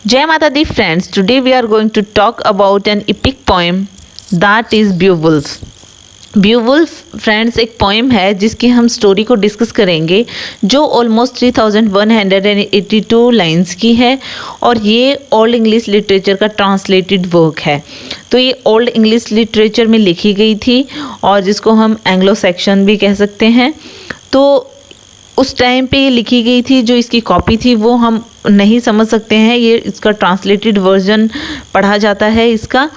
Jai Mata Di friends, today we are going to talk about an epic poem that is Beowulf. Beowulf friends एक poem है जिसकी हम story को discuss करेंगे जो almost 3182 lines की है और ये ओल्ड इंग्लिश लिटरेचर का ट्रांसलेटेड वर्क है। तो ये ओल्ड इंग्लिश लिटरेचर में लिखी गई थी और जिसको हम एंग्लो सेक्शन भी कह सकते हैं। तो उस टाइम पे ये लिखी गई थी, जो इसकी कॉपी थी वो हम नहीं समझ सकते हैं, ये इसका ट्रांसलेटेड वर्जन पढ़ा जाता है इसका।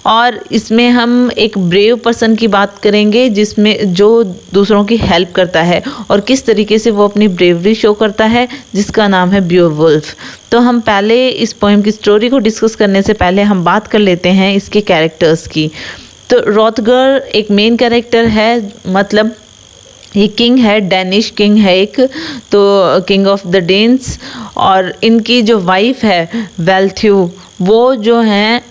और इसमें हम एक ब्रेव पर्सन की बात करेंगे जिसमें जो दूसरों की हेल्प करता है और किस तरीके से वो अपनी ब्रेवरी शो करता है, जिसका नाम है बियोवुल्फ। तो हम पहले इस पोएम की स्टोरी को डिस्कस करने से पहले हम बात कर लेते हैं इसके कैरेक्टर्स की। तो रॉथगर एक मेन कैरेक्टर है, मतलब ये किंग है, डैनिश किंग है एक, तो किंग ऑफ द डेन्स। और इनकी जो वाइफ है वेल्थ्यू, वो जो हैं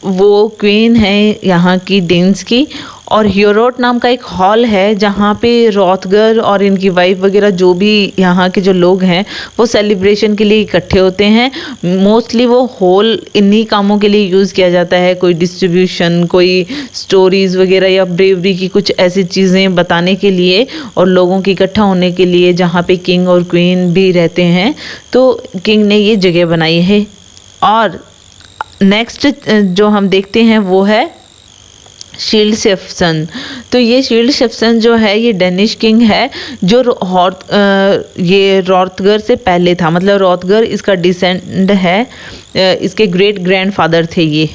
वो क्वीन है यहाँ की डेन्स की। और ह्यूरोट नाम का एक हॉल है जहाँ पे रॉथगर और इनकी वाइफ वगैरह जो भी यहाँ के जो लोग हैं वो सेलिब्रेशन के लिए इकट्ठे होते हैं। मोस्टली वो हॉल इन्हीं कामों के लिए यूज़ किया जाता है, कोई डिस्ट्रीब्यूशन, कोई स्टोरीज़ वगैरह या ब्रेवरी की कुछ ऐसी चीज़ें बताने के लिए और लोगों के इकट्ठा होने के लिए, जहाँ पे किंग और क्वीन भी रहते हैं। तो किंग ने ये जगह बनाई है। और नेक्स्ट जो हम देखते हैं वो है शील्डसेफ्सन। तो ये शील्डसेफ्सन जो है ये डेनिश किंग है जो ये रॉथगर से पहले था, मतलब रॉथगर इसका डिसेंड है, इसके ग्रेट ग्रैंडफादर थे ये।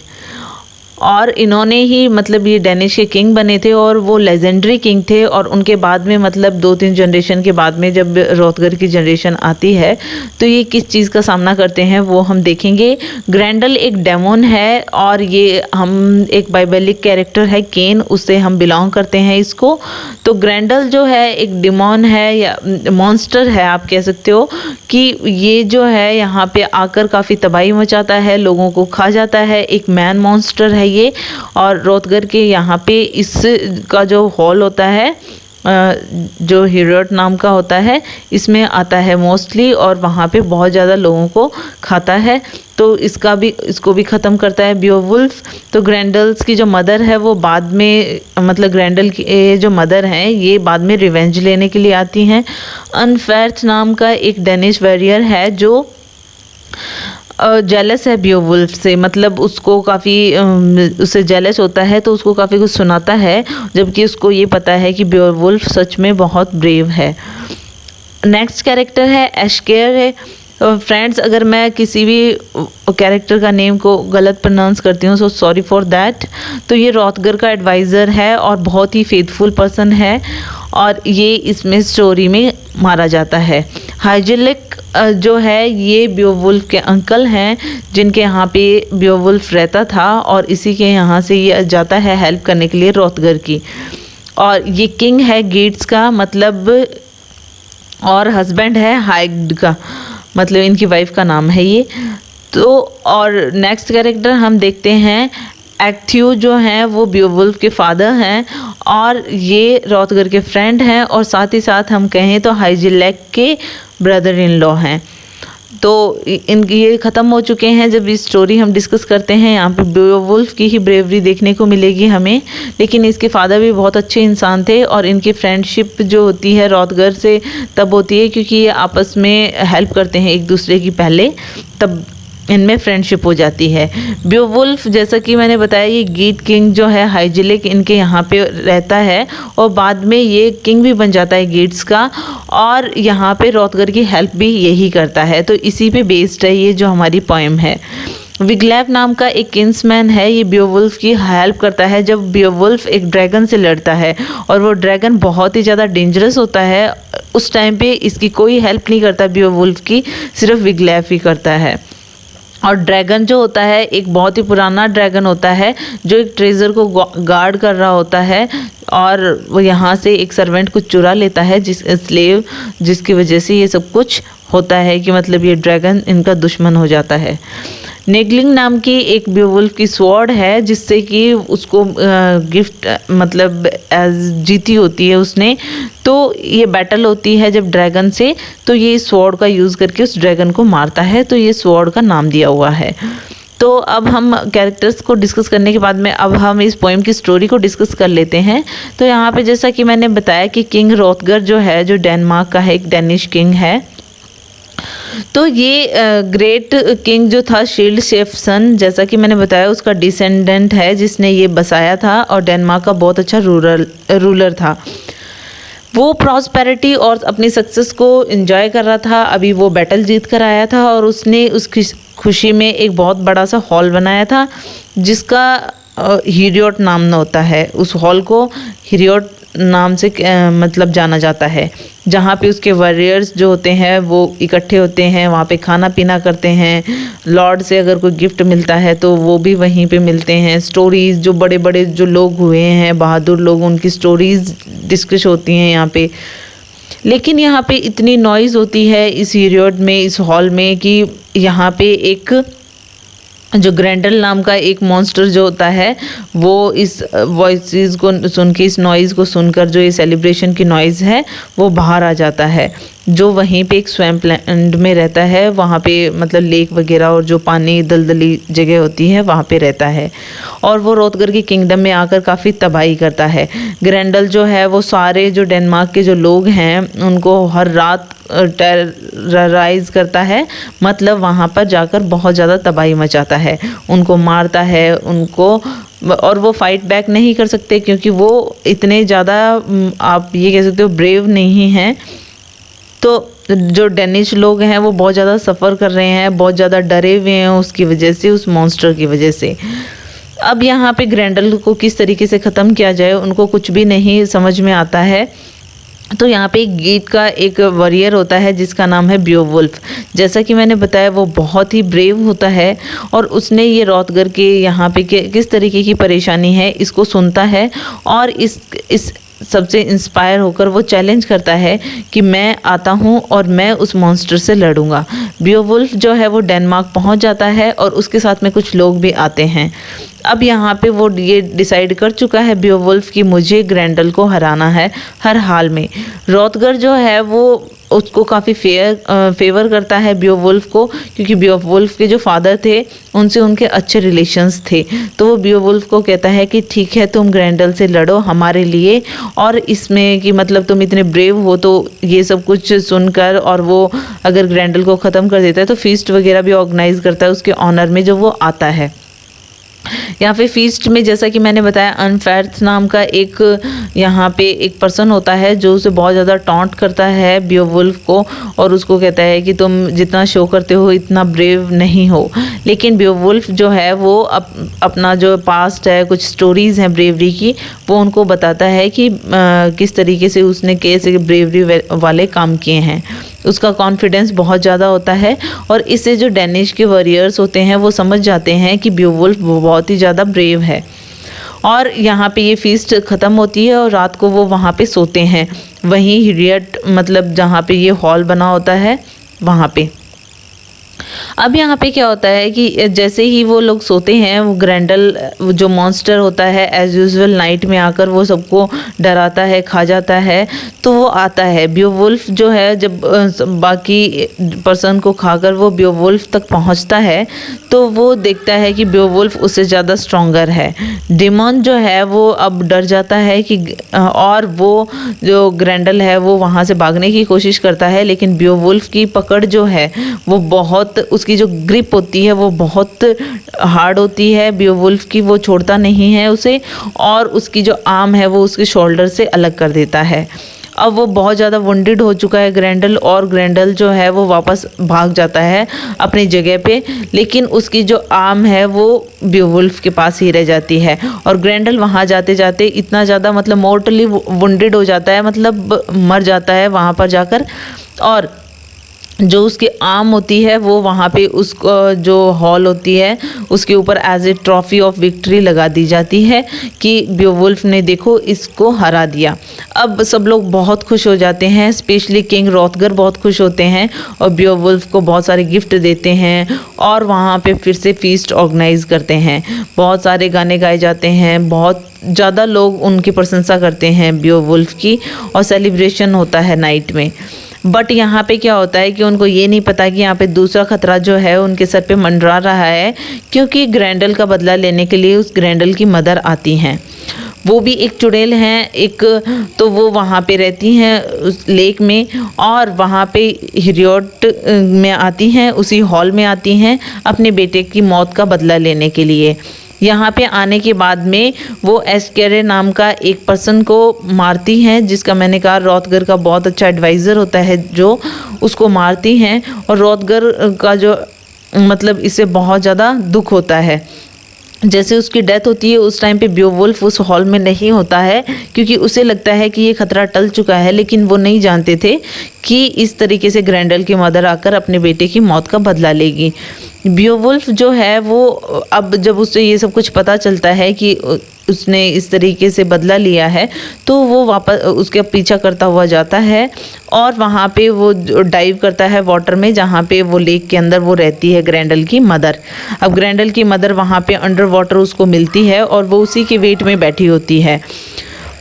और इन्होंने ही मतलब ये डेनिश के किंग बने थे और वो लेजेंडरी किंग थे। और उनके बाद में मतलब 2-3 जनरेशन के बाद में जब रॉथगर की जनरेशन आती है तो ये किस चीज़ का सामना करते हैं वो हम देखेंगे। ग्रैंडल एक डेमोन है और ये हम एक बाइबलिक कैरेक्टर है, केन, उससे हम बिलोंग करते हैं इसको। तो ग्रैंडल जो है एक डिमोन है या मॉन्स्टर है, आप कह सकते हो कि ये जो है यहाँ पे आकर काफ़ी तबाही मचाता है, लोगों को खा जाता है, एक मैन मॉन्स्टर है ये। और रॉथगर के यहाँ पे इसका जो हॉल होता है जो ह्यूरोट नाम का होता है, इसमें आता है मोस्टली और वहाँ पे बहुत ज़्यादा लोगों को खाता है। तो इसको भी ख़त्म करता है बियोवुल्फ। तो ग्रैंडल्स की जो मदर है वो बाद में, मतलब ग्रैंडल की जो मदर हैं ये बाद में रिवेंज लेने के लिए आती हैं। अनफेर्थ नाम का एक डेनिश वॉरियर है जो जेलस है बियोवुल्फ से, मतलब उसको काफ़ी उससे जेलस होता है, तो उसको काफ़ी कुछ सुनाता है, जबकि उसको ये पता है कि बियोवुल्फ सच में बहुत ब्रेव है। नेक्स्ट कैरेक्टर है एशकेयर है। फ्रेंड्स, अगर मैं किसी भी कैरेक्टर का नेम को गलत प्रोनाउंस करती हूँ सो सॉरी फॉर दैट। तो ये रॉथगर का एडवाइज़र है और बहुत ही फेथफुल पर्सन है और ये इसमें स्टोरी में मारा जाता है। हाइजिलिक जो है ये बियोवुल्फ के अंकल हैं जिनके यहाँ पे बियोवुल्फ रहता था और इसी के यहाँ से ये जाता है हेल्प करने के लिए रॉथगर की। और ये किंग है गेट्स का, मतलब, और हस्बैंड है हाइग्ड का, मतलब इनकी वाइफ का नाम है ये। तो और नेक्स्ट कैरेक्टर हम देखते हैं एक्थ्यू, जो हैं वो बियोवुल्फ के फादर हैं और ये रॉथगर के फ्रेंड हैं और साथ ही साथ हम कहें तो हाइजिलेक के ब्रदर इन लॉ हैं। तो इनकी ये ख़त्म हो चुके हैं जब ये स्टोरी हम डिस्कस करते हैं। यहाँ पे बियोवुल्फ की ही ब्रेवरी देखने को मिलेगी हमें, लेकिन इसके फादर भी बहुत अच्छे इंसान थे और इनकी फ्रेंडशिप जो होती है रॉथगर से तब होती है क्योंकि ये आपस में हेल्प करते हैं एक दूसरे की, पहले तब इनमें फ्रेंडशिप हो जाती है। बियोवुल्फ, जैसा कि मैंने बताया, ये गीट किंग जो है हाइजिलिक इनके यहाँ पे रहता है और बाद में ये किंग भी बन जाता है गेट्स का और यहाँ पे रॉथगर की हेल्प भी यही करता है। तो इसी पे बेस्ड है ये जो हमारी पोएम है। विग्लैप नाम का एक किंग्समैन है, ये बियोवुल्फ की हेल्प करता है जब बियोवुल्फ एक ड्रैगन से लड़ता है और वो ड्रैगन बहुत ही ज़्यादा डेंजरस होता है। उस टाइम पे इसकी कोई हेल्प नहीं करता बियोवुल्फ की, सिर्फ विग्लैप ही करता है। और ड्रैगन जो होता है एक बहुत ही पुराना ड्रैगन होता है जो एक ट्रेजर को गार्ड कर रहा होता है और वो यहाँ से एक सर्वेंट को चुरा लेता है, जिसकी वजह से ये सब कुछ होता है कि मतलब ये ड्रैगन इनका दुश्मन हो जाता है। नेगलिंग नाम की एक बेवुल्फ की स्वॉर्ड है जिससे कि उसको गिफ्ट मतलब एज जीती होती है उसने। तो ये बैटल होती है जब ड्रैगन से, तो ये स्वॉर्ड का यूज़ करके उस ड्रैगन को मारता है, तो ये स्वॉर्ड का नाम दिया हुआ है। तो अब हम कैरेक्टर्स को डिस्कस करने के बाद में अब हम इस पोएम की स्टोरी को डिस्कस कर लेते हैं। तो यहाँ पे जैसा कि मैंने बताया कि किंग रोथगर जो है, जो डेनमार्क का है, एक डेनिश किंग है। तो ये ग्रेट किंग जो था शील्ड शेफसन, जैसा कि मैंने बताया उसका डिसेंडेंट है जिसने ये बसाया था और डेनमार्क का बहुत अच्छा रूलर था। वो प्रॉस्पेरिटी और अपनी सक्सेस को एंजॉय कर रहा था। अभी वो बैटल जीत कर आया था और उसने उस खुशी में एक बहुत बड़ा सा हॉल बनाया था जिसका हिरियोट नाम होता है। उस हॉल को हिरियोट नाम से मतलब जाना जाता है, जहाँ पे उसके वॉरियर्स जो होते हैं वो इकट्ठे होते हैं, वहाँ पे खाना पीना करते हैं। लॉर्ड से अगर कोई गिफ्ट मिलता है तो वो भी वहीं पे मिलते हैं। स्टोरीज़ जो बड़े बड़े जो लोग हुए हैं, बहादुर लोग, उनकी स्टोरीज़ डिस्कस होती हैं यहाँ पे। लेकिन यहाँ पे इतनी नॉइज़ होती है इस हिरियोट में, इस हॉल में, कि यहाँ पे एक जो ग्रैंडल नाम का एक मॉन्स्टर जो होता है वो इस वॉइसेस को सुन के, इस नॉइज़ को सुनकर, जो ये सेलिब्रेशन की नॉइज़ है वो बाहर आ जाता है, जो वहीं पे एक स्वैम्प लैंड में रहता है। वहाँ पे मतलब लेक वगैरह और जो पानी दलदली जगह होती है वहाँ पे रहता है और वो रोथगर की किंगडम में आकर काफ़ी तबाही करता है। ग्रैंडल जो है वो सारे जो डेनमार्क के जो लोग हैं उनको हर रात टेरराइज करता है, मतलब वहाँ पर जाकर बहुत ज़्यादा तबाही मचाता है, उनको मारता है उनको। और वो फाइट बैक नहीं कर सकते क्योंकि वो इतने ज़्यादा आप ये कह सकते हो ब्रेव नहीं हैं। तो जो डेनिश लोग हैं वो बहुत ज़्यादा सफ़र कर रहे हैं, बहुत ज़्यादा डरे हुए हैं उसकी वजह से, उस मॉन्स्टर की वजह से। अब यहाँ पे ग्रैंडल को किस तरीके से ख़त्म किया जाए उनको कुछ भी नहीं समझ में आता है। तो यहाँ पे एक गीत का एक वॉरियर होता है जिसका नाम है बेओवुल्फ। जैसा कि मैंने बताया वो बहुत ही ब्रेव होता है और उसने ये रोथगर के यहाँ पे किस तरीके की परेशानी है इसको सुनता है और इस सबसे इंस्पायर होकर वो चैलेंज करता है कि मैं आता हूँ और मैं उस मॉन्स्टर से लड़ूंगा। बेओवुल्फ जो है वो डेनमार्क पहुँच जाता है और उसके साथ में कुछ लोग भी आते हैं। अब यहाँ पे वो ये डिसाइड कर चुका है बेओवुल्फ कि मुझे ग्रैंडल को हराना है हर हाल में। रोथगर जो है वो उसको काफ़ी फेवर करता है बेओवुल्फ को, क्योंकि बेओवुल्फ के जो फादर थे उनसे उनके अच्छे रिलेशंस थे। तो वो बेओवुल्फ को कहता है कि ठीक है तुम ग्रैंडल से लड़ो हमारे लिए, और इसमें कि मतलब तुम इतने ब्रेव हो। तो ये सब कुछ सुनकर और वो अगर ग्रैंडल को ख़त्म कर देता है तो फीस्ट वगैरह भी ऑर्गेनाइज करता है उसके ऑनर में जब वो आता है। यहाँ पे फीस्ट में जैसा कि मैंने बताया अनफेर्थ नाम का एक यहाँ पे एक पर्सन होता है जो उसे बहुत ज़्यादा टॉन्ट करता है बेओवुल्फ को और उसको कहता है कि तुम जितना शो करते हो इतना ब्रेव नहीं हो। लेकिन बेओवुल्फ जो है वो अपना जो पास्ट है, कुछ स्टोरीज़ हैं ब्रेवरी की, वो उनको बताता है कि किस तरीके से उसने कैसे ब्रेवरी वाले काम किए हैं। उसका कॉन्फिडेंस बहुत ज़्यादा होता है और इससे जो डेनिश के वॉरियर्स होते हैं वो समझ जाते हैं कि बेओवुल्फ बहुत ही ज़्यादा ब्रेव है। और यहाँ पे ये फीस्ट ख़त्म होती है और रात को वो वहाँ पे सोते हैं, वहीं हिरियट मतलब जहाँ पे ये हॉल बना होता है वहाँ पे। अब यहाँ पे क्या होता है कि जैसे ही वो लोग सोते हैं, वो ग्रैंडल जो मॉन्स्टर होता है एज यूजुअल नाइट में आकर वो सबको डराता है, खा जाता है। तो वो आता है बेओवुल्फ जो है, जब बाकी पर्सन को खाकर वो बेओवुल्फ तक पहुँचता है तो वो देखता है कि बेओवुल्फ उससे ज़्यादा स्ट्रॉन्गर है। डेमन जो है वो अब डर जाता है कि और वो जो ग्रैंडल है वो वहाँ से भागने की कोशिश करता है, लेकिन बेओवुल्फ की पकड़ जो है वो बहुत, उसकी जो ग्रिप होती है वो बहुत हार्ड होती है बेओवुल्फ की, वो छोड़ता नहीं है उसे और उसकी जो आर्म है वो उसके शोल्डर से अलग कर देता है। अब वो बहुत ज़्यादा वुंडेड हो चुका है ग्रैंडल, और ग्रैंडल जो है वो वापस भाग जाता है अपनी जगह पे, लेकिन उसकी जो आर्म है वो बेओवुल्फ के पास ही रह जाती है। और ग्रैंडल वहाँ जाते जाते इतना ज़्यादा मतलब मोर्टली वुंडेड हो जाता है, मतलब मर जाता है वहाँ पर जाकर। और जो उसकी आर्म होती है वो वहाँ पे उसको जो हॉल होती है उसके ऊपर as a trophy of victory लगा दी जाती है कि बियोवुल्फ ने देखो इसको हरा दिया। अब सब लोग बहुत खुश हो जाते हैं, स्पेशली किंग रॉथगर बहुत खुश होते हैं और बियोवुल्फ को बहुत सारे गिफ्ट देते हैं और वहाँ पे फिर से फीस्ट ऑर्गेनाइज करते हैं। बहुत सारे गाने गाए जाते हैं, बहुत ज़्यादा लोग उनकी प्रशंसा करते हैं बियोवुल्फ की और सेलिब्रेशन होता है नाइट में। बट यहाँ पे क्या होता है कि उनको ये नहीं पता कि यहाँ पे दूसरा खतरा जो है उनके सर पे मंडरा रहा है, क्योंकि ग्रैंडल का बदला लेने के लिए उस ग्रैंडल की मदर आती हैं। वो भी एक चुड़ैल हैं एक, तो वो वहाँ पे रहती हैं उस लेक में और वहाँ पे हिरियोट में आती हैं, उसी हॉल में आती हैं अपने बेटे की मौत का बदला लेने के लिए। यहाँ पे आने के बाद में वो एस्केरे नाम का एक पर्सन को मारती हैं, जिसका मैंने कहा रॉथगर का बहुत अच्छा एडवाइज़र होता है, जो उसको मारती हैं और रॉथगर का जो मतलब इससे बहुत ज़्यादा दुख होता है। जैसे उसकी डेथ होती है उस टाइम पे बियोवुल्फ उस हॉल में नहीं होता है, क्योंकि उसे लगता है कि ये खतरा टल चुका है, लेकिन वो नहीं जानते थे कि इस तरीके से ग्रैंडल की मदर आकर अपने बेटे की मौत का बदला लेगी। बियोवुल्फ जो है वो अब जब उसे ये सब कुछ पता चलता है कि उसने इस तरीके से बदला लिया है, तो वो वापस उसके पीछा करता हुआ जाता है और वहाँ पे वो डाइव करता है वाटर में, जहाँ पे वो लेक के अंदर वो रहती है ग्रैंडल की मदर। अब ग्रैंडल की मदर वहाँ पे अंडर वाटर उसको मिलती है और वो उसी के वेट में बैठी होती है।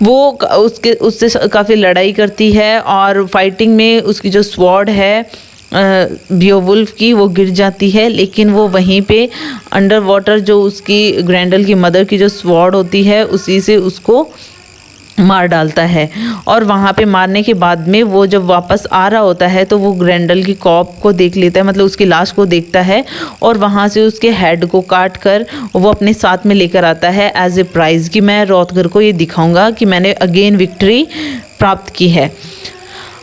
वो उससे काफ़ी लड़ाई करती है और फाइटिंग में उसकी जो स्वॉर्ड है बियोवुल्फ की वो गिर जाती है, लेकिन वो वहीं पे अंडर वाटर जो उसकी ग्रैंडल की मदर की जो स्वॉर्ड होती है उसी से उसको मार डालता है। और वहाँ पे मारने के बाद में वो जब वापस आ रहा होता है तो वो ग्रैंडल की कॉप को देख लेता है, मतलब उसकी लाश को देखता है और वहाँ से उसके हेड को काट कर वो अपने साथ में लेकर आता है एज ए प्राइज़ कि मैं रॉथगर को ये दिखाऊंगा कि मैंने अगेन विक्ट्री प्राप्त की है।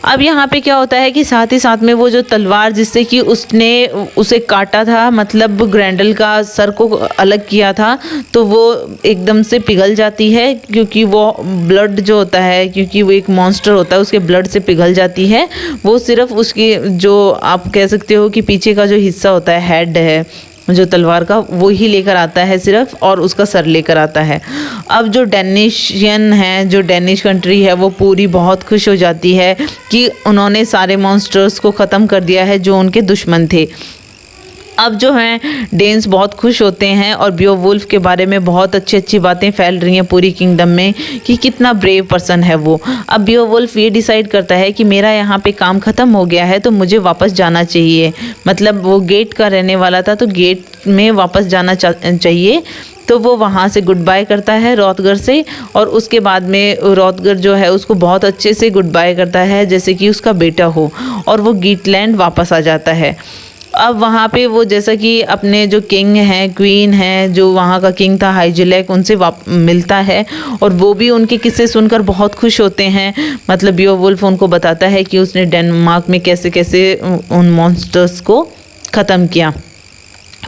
अब यहाँ पे क्या होता है कि साथ ही साथ में वो जो तलवार जिससे कि उसने उसे काटा था, मतलब ग्रैंडल का सर को अलग किया था, तो वो एकदम से पिघल जाती है, क्योंकि वो ब्लड जो होता है, क्योंकि वो एक मॉन्स्टर होता है उसके ब्लड से पिघल जाती है। वो सिर्फ उसकी जो आप कह सकते हो कि पीछे का जो हिस्सा होता है, हेड है जो तलवार का, वो ही लेकर आता है सिर्फ, और उसका सर लेकर आता है। अब जो डेनिशियन है, जो डेनिश कंट्री है, वो पूरी बहुत खुश हो जाती है कि उन्होंने सारे मॉन्स्टर्स को ख़त्म कर दिया है जो उनके दुश्मन थे। अब जो हैं डेन्स बहुत खुश होते हैं और बियोवुल्फ के बारे में बहुत अच्छी अच्छी बातें फैल रही हैं पूरी किंगडम में कि कितना ब्रेव पर्सन है वो। अब बियोवुल्फ ये डिसाइड करता है कि मेरा यहाँ पे काम ख़त्म हो गया है तो मुझे वापस जाना चाहिए, मतलब वो गेट का रहने वाला था तो गेट में वापस जाना चाहिए। तो वो वहाँ से गुड बाय करता है रॉथगर से और उसके बाद में रॉथगर जो है उसको बहुत अच्छे से गुड बाय करता है जैसे कि उसका बेटा हो, और वो गीटलैंड वापस आ जाता है। अब वहाँ पे वो जैसा कि अपने जो किंग हैं, क्वीन हैं, जो वहाँ का किंग था हाइजिलैक, उनसे मिलता है और वो भी उनके किस्से सुनकर बहुत खुश होते हैं। मतलब बियोवुल्फ उनको बताता है कि उसने डेनमार्क में कैसे कैसे उन मॉन्स्टर्स को ख़त्म किया।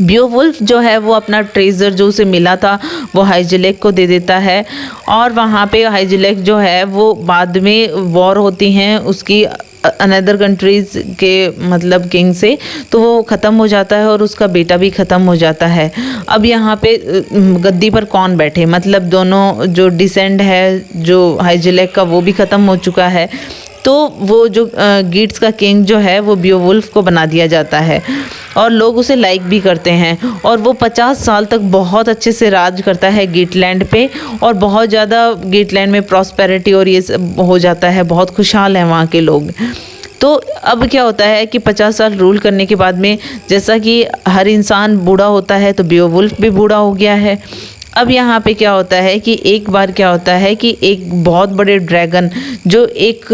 बियोवुल्फ जो है वो अपना ट्रेजर जो उसे मिला था वो हाइजिलैक को दे देता है और वहाँ पे हाइजिलैक जो है वो बाद में वॉर होती हैं उसकी अनदर कंट्रीज़ के मतलब किंग से, तो वो ख़त्म हो जाता है और उसका बेटा भी ख़त्म हो जाता है। अब यहाँ पे गद्दी पर कौन बैठे, मतलब दोनों जो डिसेंड है जो हाइजिलैक का वो भी ख़त्म हो चुका है, तो वो जो गीट्स का किंग जो है वो बियोवुल्फ को बना दिया जाता है और लोग उसे लाइक भी करते हैं और वो 50 साल तक बहुत अच्छे से राज करता है गीटलैंड पे और बहुत ज़्यादा गीटलैंड में प्रॉस्पेरिटी और ये सब हो जाता है, बहुत खुशहाल हैं वहाँ के लोग। तो अब क्या होता है कि 50 साल रूल करने के बाद में जैसा कि हर इंसान बूढ़ा होता है तो बियोवुल्फ भी बूढ़ा हो गया है। अब यहाँ पे क्या होता है कि एक बार क्या होता है कि एक बहुत बड़े ड्रैगन जो एक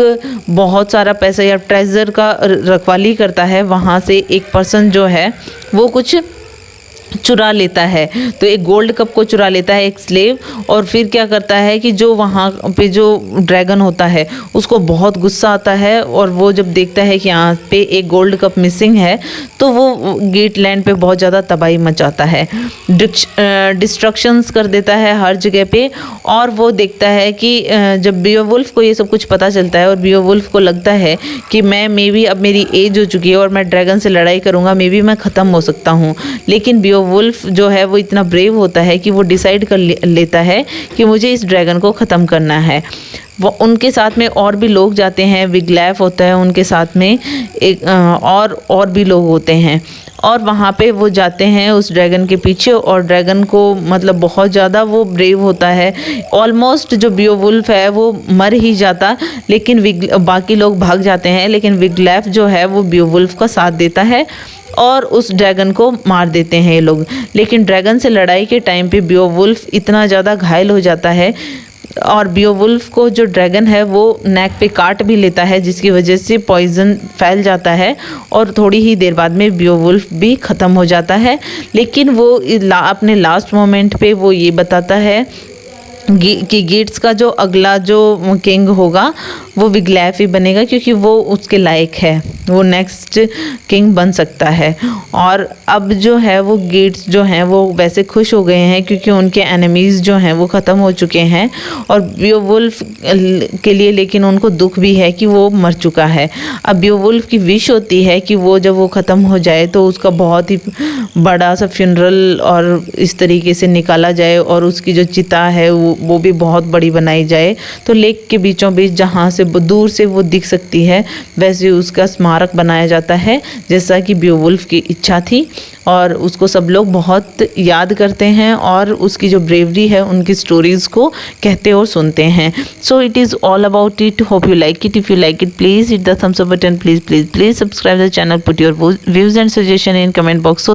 बहुत सारा पैसा या ट्रेजर का रखवाली करता है, वहाँ से एक पर्सन जो है वो कुछ चुरा लेता है। तो एक गोल्ड कप को चुरा लेता है एक स्लेव, और फिर क्या करता है कि जो वहाँ पे जो ड्रैगन होता है उसको बहुत गुस्सा आता है, और वो जब देखता है कि यहाँ पे एक गोल्ड कप मिसिंग है तो वो गेट लैंड पे बहुत ज़्यादा तबाही मचाता है, डिस्ट्रक्शंस कर देता है हर जगह पे। और वो देखता है कि जब बियोवुल्फ को ये सब कुछ पता चलता है और बियोवुल्फ को लगता है कि मैं मे बी अब मेरी एज हो चुकी है और मैं ड्रैगन से लड़ाई करूँगा, मे बी मैं ख़त्म हो सकता हूँ, लेकिन बियोवुल्फ जो है वो इतना ब्रेव होता है कि वो डिसाइड कर लेता है कि मुझे इस ड्रैगन को ख़त्म करना है। वो उनके साथ में और भी लोग जाते हैं, विगलैफ होता है उनके साथ में, एक और भी लोग होते हैं, और वहाँ पे वो जाते हैं उस ड्रैगन के पीछे। और ड्रैगन को मतलब बहुत ज़्यादा वो ब्रेव होता है, ऑलमोस्ट जो बियोवुल्फ है वो मर ही जाता, लेकिन बाकी लोग भाग जाते हैं, लेकिन विगलैफ जो है वो बियोवुल्फ का साथ देता है और उस ड्रैगन को मार देते हैं ये लोग। लेकिन ड्रैगन से लड़ाई के टाइम पे बियोवुल्फ इतना ज़्यादा घायल हो जाता है, और बियोवुल्फ को जो ड्रैगन है वो नेक पे काट भी लेता है, जिसकी वजह से पॉइजन फैल जाता है, और थोड़ी ही देर बाद में बियोवुल्फ भी ख़त्म हो जाता है। लेकिन वो अपने लास्ट मोमेंट पे वो ये बताता है कि गेट्स का जो अगला जो किंग होगा वो विगलैफ ही बनेगा, क्योंकि वो उसके लायक है, वो नेक्स्ट किंग बन सकता है। और अब जो है वो गेट्स जो हैं वो वैसे खुश हो गए हैं, क्योंकि उनके एनिमीज़ जो हैं वो ख़त्म हो चुके हैं, और बियोवुल्फ के लिए लेकिन उनको दुख भी है कि वो मर चुका है। अब बियोवुल्फ की विश होती है कि वो जब वो ख़त्म हो जाए तो उसका बहुत ही बड़ा सा फ्यूनरल और इस तरीके से निकाला जाए, और उसकी जो चिता है वो भी बहुत बड़ी बनाई जाए। तो लेक के बीचों बीच जहाँ से दूर से वो दिख सकती है वैसे उसका स्मारक बनाया जाता है, जैसा कि बियोवुल्फ की इच्छा थी, और उसको सब लोग बहुत याद करते हैं और उसकी जो ब्रेवरी है उनकी स्टोरीज़ को कहते और सुनते हैं। So it is all about it, hope you like it. If you like it please hit the thumbs up button, please subscribe the channel, put your views and suggestion in comment box.